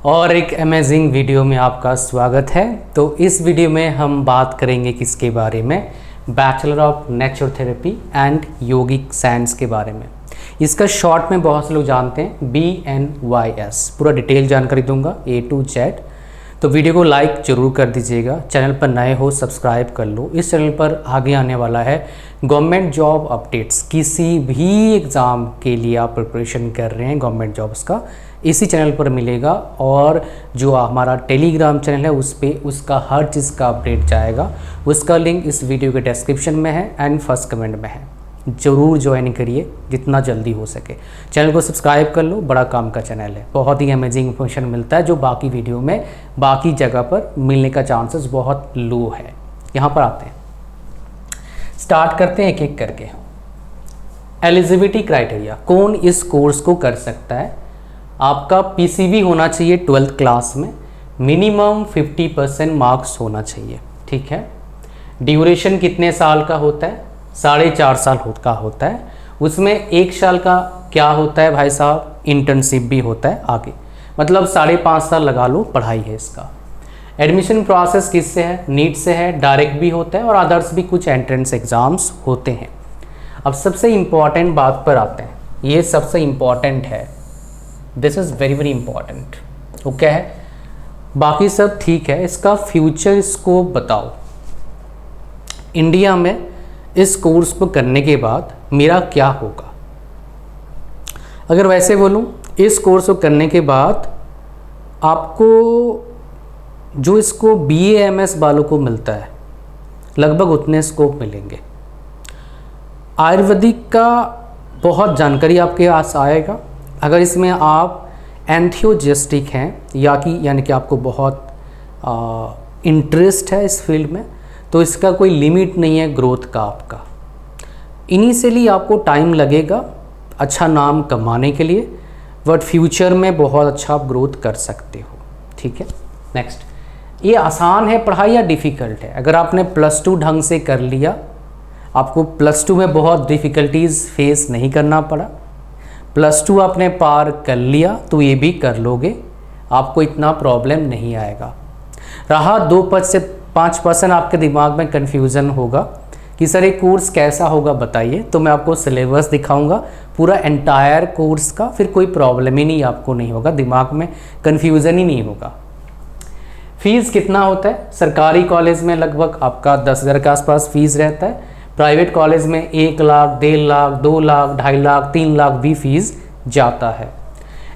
और एक amazing video में आपका स्वागत है। तो इस वीडियो में हम बात करेंगे किसके बारे में, bachelor of naturotherapy and yogic science के बारे में। इसका शॉर्ट में बहुत से लोग जानते हैं BNYS। पूरा डिटेल जानकारी दूंगा A to Z। तो वीडियो को लाइक ज़रूर कर दीजिएगा। चैनल पर नए हो सब्सक्राइब कर लो। इस चैनल पर आगे आने वाला है गवर्नमेंट जॉब अपडेट्स। किसी भी एग्ज़ाम के लिए आप प्रिपरेशन कर रहे हैं गवर्नमेंट जॉब्स का, इसी चैनल पर मिलेगा। और जो हमारा टेलीग्राम चैनल है उस पर उसका हर चीज़ का अपडेट जाएगा। उसका लिंक इस वीडियो के डिस्क्रिप्शन में है एंड फर्स्ट कमेंट में है। ज़रूर ज्वाइन करिए जितना जल्दी हो सके। चैनल को सब्सक्राइब कर लो, बड़ा काम का चैनल है। बहुत ही अमेजिंग इन्फॉर्मेशन मिलता है जो बाकी वीडियो में बाकी जगह पर मिलने का चांसेस बहुत लो है। यहाँ पर आते हैं, स्टार्ट करते हैं एक एक करके। एलिजिबिलिटी क्राइटेरिया, कौन इस कोर्स को कर सकता है। आपका PCB होना चाहिए 12th क्लास में, मिनिमम 50% मार्क्स होना चाहिए, ठीक है। ड्यूरेशन कितने साल का होता है, 4.5 साल का होता है। उसमें 1 साल का क्या होता है भाई साहब, इंटर्नशिप भी होता है आगे, मतलब 5.5 साल लगा लो पढ़ाई है इसका। एडमिशन प्रोसेस किससे है, नीट से है, डायरेक्ट भी होता है और अदर्स भी कुछ एंट्रेंस एग्ज़ाम्स होते हैं। अब सबसे इम्पॉर्टेंट बात पर आते हैं, ये सबसे इम्पॉर्टेंट है, this is very very important. वो क्या है, बाकी सब ठीक है, इसका फ्यूचर स्कोप बताओ। इंडिया में इस कोर्स को करने के बाद मेरा क्या होगा। अगर वैसे बोलूँ, इस कोर्स को करने के बाद आपको जो इसको BAMS वालों को मिलता है लगभग उतने स्कोप मिलेंगे। आयुर्वेदिक का बहुत जानकारी आपके पास आएगा। अगर इसमें आप एंथियोजेस्टिक हैं यानी कि आपको बहुत इंटरेस्ट है इस फील्ड में, तो इसका कोई लिमिट नहीं है ग्रोथ का आपका। इनिशियली आपको टाइम लगेगा अच्छा नाम कमाने के लिए, बट फ्यूचर में बहुत अच्छा आप ग्रोथ कर सकते हो, ठीक है। नेक्स्ट, ये आसान है पढ़ाई या डिफ़िकल्ट है। अगर आपने +2 ढंग से कर लिया, आपको +2 में बहुत डिफ़िकल्टीज़ फेस नहीं करना पड़ा, +2 आपने पार कर लिया तो ये भी कर लोगे, आपको इतना प्रॉब्लम नहीं आएगा। रहा 2 से 5% आपके दिमाग में कन्फ्यूज़न होगा कि सर ये कोर्स कैसा होगा बताइए, तो मैं आपको सिलेबस दिखाऊंगा पूरा एंटायर कोर्स का, फिर कोई प्रॉब्लम ही नहीं आपको नहीं होगा, दिमाग में कन्फ्यूज़न ही नहीं होगा। फीस कितना होता है, सरकारी कॉलेज में लगभग आपका 10,000 के आसपास फीस रहता है। प्राइवेट कॉलेज में 1 लाख, 1.5 लाख, 2 लाख, 2.5 लाख, 3 लाख भी फीस जाता है।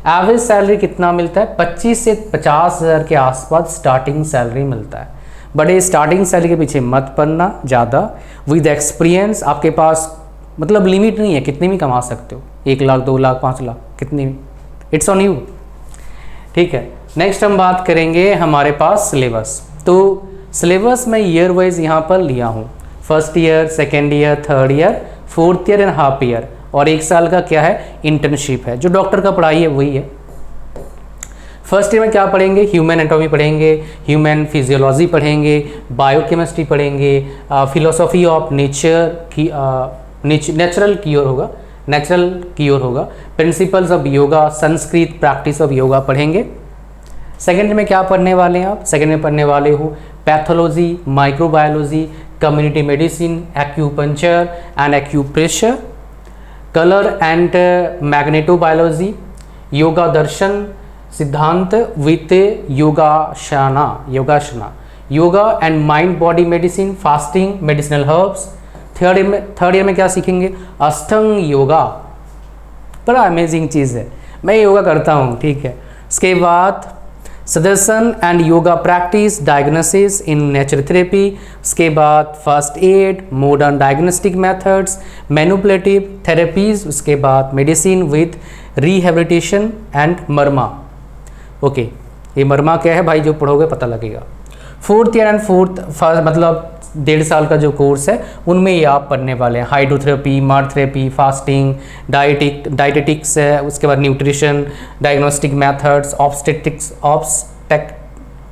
एवरेज सैलरी कितना मिलता है, 25 से 50,000 के आसपास स्टार्टिंग सैलरी मिलता है। बट ये स्टार्टिंग सैलरी के पीछे मत पड़ना ज़्यादा। विद एक्सपीरियंस आपके पास मतलब लिमिट नहीं है, कितनी भी कमा सकते हो, 1 लाख, 2 लाख, 5 लाख, कितनी भी, इट्स ऑन यू, ठीक है। नेक्स्ट हम बात करेंगे हमारे पास सिलेबस। तो सिलेबस मैं ईयर वाइज यहाँ पर लिया हूँ, first year, second year, third year, fourth year and half year, और 1 साल का क्या है, इंटर्नशिप है। जो डॉक्टर का पढ़ाई है वही है। फर्स्ट ईयर में क्या पढ़ेंगे, ह्यूमन एनाटॉमी पढ़ेंगे, ह्यूमन फिजियोलॉजी पढ़ेंगे, बायोकेमिस्ट्री पढ़ेंगे, फिलोसॉफी ऑफ नेचर की नेचुरल क्योर होगा, principles of yoga, Sanskrit practice of yoga पढ़ेंगे। सेकेंड में क्या पढ़ने वाले हैं आप, सेकेंड में पढ़ने वाले हो pathology, microbiology, community medicine, acupuncture and acupressure, colour and magnetobiology, yoga दर्शन सिद्धांत with yogasana, yoga and mind body medicine, fasting, medicinal herbs. Third year में क्या सीखेंगे, अष्टांग योगा, बड़ा अमेजिंग चीज़ है, मैं योगा करता हूँ, ठीक है। उसके बाद सदर्शन and yoga practice, diagnosis in naturotherapy. उसके बाद first aid, modern diagnostic methods, manipulative therapies. उसके बाद medicine with rehabilitation and marma. Okay, ये मर्मा क्या है भाई, जो पढ़ोगे पता लगेगा। फोर्थ ईयर एंड मतलब 1.5 साल का जो कोर्स है उनमें ये आप पढ़ने वाले हैं। हाइड्रोथेरेपी, मार्थ-थेरेपी, फास्टिंग, डाइटेटिक्स है, उसके बाद nutrition, diagnostic methods,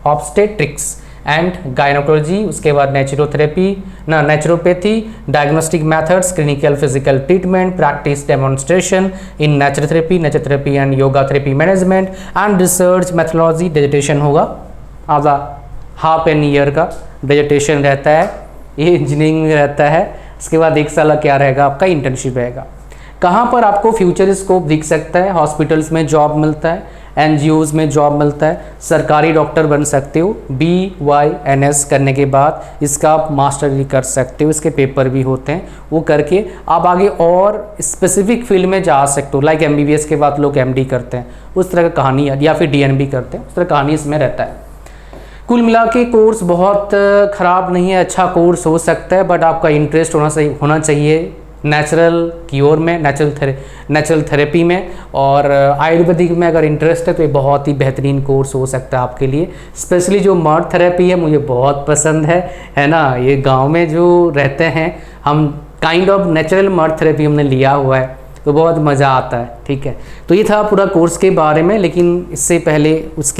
obstetrics and gynaecology, उसके बाद naturopathy, diagnostic methods, clinical physical treatment, practice demonstration in naturotherapy and yoga therapy management and research methodology. Digitation होगा आधा हाफ एन ईयर का digitation रहता है, ये इंजीनियरिंग में रहता है। उसके बाद 1 साल क्या रहेगा आपका इंटर्नशिप रहेगा। कहाँ पर आपको फ्यूचर स्कोप दिख सकता है? हॉस्पिटल्स में जॉब मिलता है, एनजीओज़ में जॉब मिलता है, सरकारी डॉक्टर बन सकते हो। BYNS करने के बाद इसका आप मास्टर भी कर सकते हो, इसके पेपर भी होते हैं, वो करके आप आगे और स्पेसिफिक फील्ड में जा सकते हो। लाइक MBBS के बाद लोग MD करते हैं, उस तरह का कहानी, या फिर DNB करते हैं, उस तरह कहानी इसमें रहता है। कुल मिला के कोर्स बहुत ख़राब नहीं है, अच्छा कोर्स हो सकता है, बट आपका इंटरेस्ट होना चाहिए नेचुरल क्योर में, नेचुरल थेरेपी में, और आयुर्वेदिक में अगर इंटरेस्ट है तो ये बहुत ही बेहतरीन कोर्स हो सकता है आपके लिए। स्पेशली जो मर्ड थेरेपी है मुझे बहुत पसंद है ना। ये गांव में जो रहते हैं हम, kind of natural mud therapy हमने लिया हुआ है, तो बहुत मज़ा आता है। ठीक है, तो ये था पूरा कोर्स के बारे में। लेकिन उसके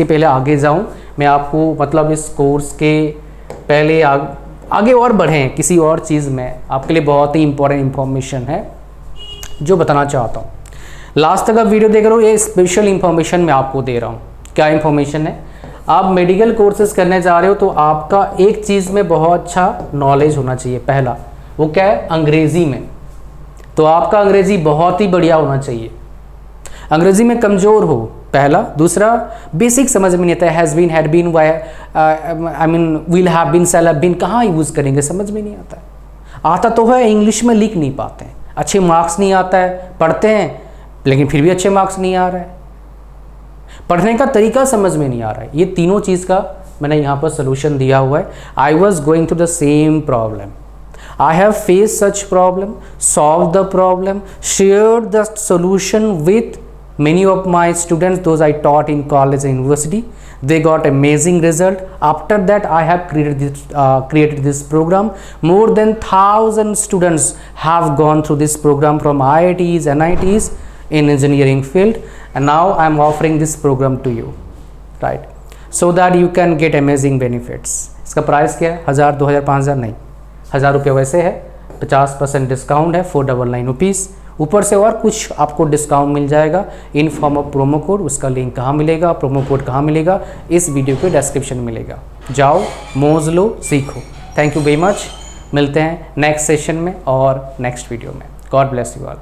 पहले आगे जाऊँ मैं आपको, मतलब इस कोर्स के पहले आगे और बढ़ें किसी और चीज़ में, आपके लिए बहुत ही इंपॉर्टेंट इन्फॉर्मेशन है जो बताना चाहता हूँ। लास्ट तक आप वीडियो देख रहे हो, ये स्पेशल इन्फॉर्मेशन मैं आपको दे रहा हूँ। क्या इन्फॉर्मेशन है? आप मेडिकल कोर्सेज करने जा रहे हो तो आपका एक चीज़ में बहुत अच्छा नॉलेज होना चाहिए। पहला वो क्या है? अंग्रेज़ी में। तो आपका अंग्रेज़ी बहुत ही बढ़िया होना चाहिए। अंग्रेज़ी में कमज़ोर हो, पहला। दूसरा, बेसिक समझ में नहीं आता है। Has been, had been, why, I mean will have been, shall have been, कहाँ यूज़ करेंगे, समझ में नहीं आता है। आता तो है, इंग्लिश में लिख नहीं पाते हैं, अच्छे मार्क्स नहीं आता है, पढ़ते हैं लेकिन फिर भी अच्छे मार्क्स नहीं आ रहा है, पढ़ने का तरीका समझ में नहीं आ रहा है। ये तीनों चीज़ का मैंने यहाँ पर सोल्यूशन दिया हुआ है। I was going through the same problem, I have faced such problem, solved the problem, shared the solution with many of my students, those I taught in college and university. They got amazing result. After that, I have created this program. More than 1,000 students have gone through this program from IITs, NITs in engineering field, and now I am offering this program to you, right? So that you can get amazing benefits. इसका price क्या है? 1,000, 2,000, 5,000 नहीं, 1,000 रुपये वैसे है, 50% discount है, 499 rupees. ऊपर से और कुछ आपको डिस्काउंट मिल जाएगा in form of promo code. उसका लिंक कहाँ मिलेगा, प्रोमो कोड कहाँ मिलेगा, इस वीडियो के डिस्क्रिप्शन में मिलेगा। जाओ, मौज लो, सीखो। Thank you very much. मिलते हैं नेक्स्ट सेशन में और नेक्स्ट वीडियो में। God bless you all.